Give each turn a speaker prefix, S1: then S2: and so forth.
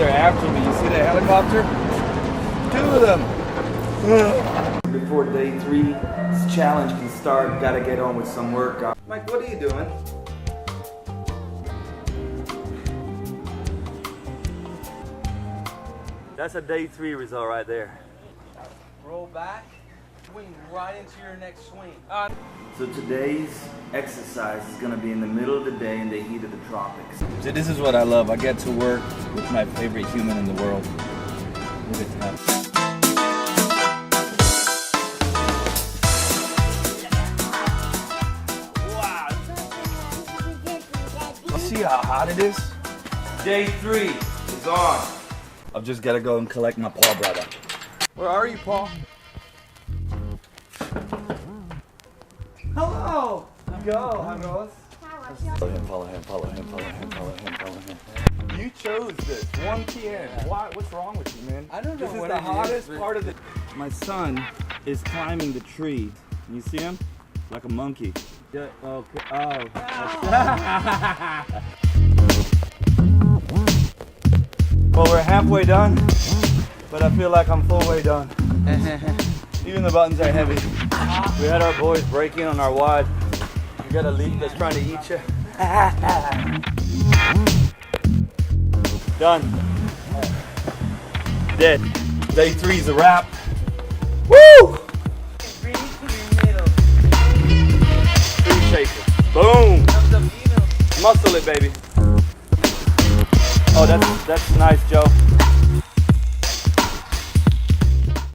S1: there after me. You see that helicopter? 2 of them. Before day 3, this challenge can start. Gotta get on with some workout. Mike, what are you doing? That's a day 3 result right there.
S2: Roll back, swing right into your next swing.
S1: So today's exercise is gonna be in the middle of the day in the heat of the tropics. So this is what I love. I get to work with my favorite human in the world. Look at that. Wow. See how hot it is? Day 3 is on. I've just gotta go and collect my paw brother. Where are you, Paul? Hello! Go, amigos. Follow him, follow him, follow him, follow him, follow him, follow him. You chose this, 1 p.m. Why? What's wrong with you, man?
S2: I don't know
S1: this
S2: what
S1: is the
S2: it
S1: hottest
S2: is,
S1: part of the... My son is climbing the tree. You see him? Like a monkey. Yeah, okay. Oh. Well, we're halfway done, but I feel like I'm full way done. Even the buttons are heavy. We had our boys break in on our wide. We got a leak that's trying to eat you. Done. Dead. Day 3's a wrap. Woo!
S2: 3 middle.
S1: 3 shakers. Boom! Muscle it, baby. Oh, that's nice, Joe.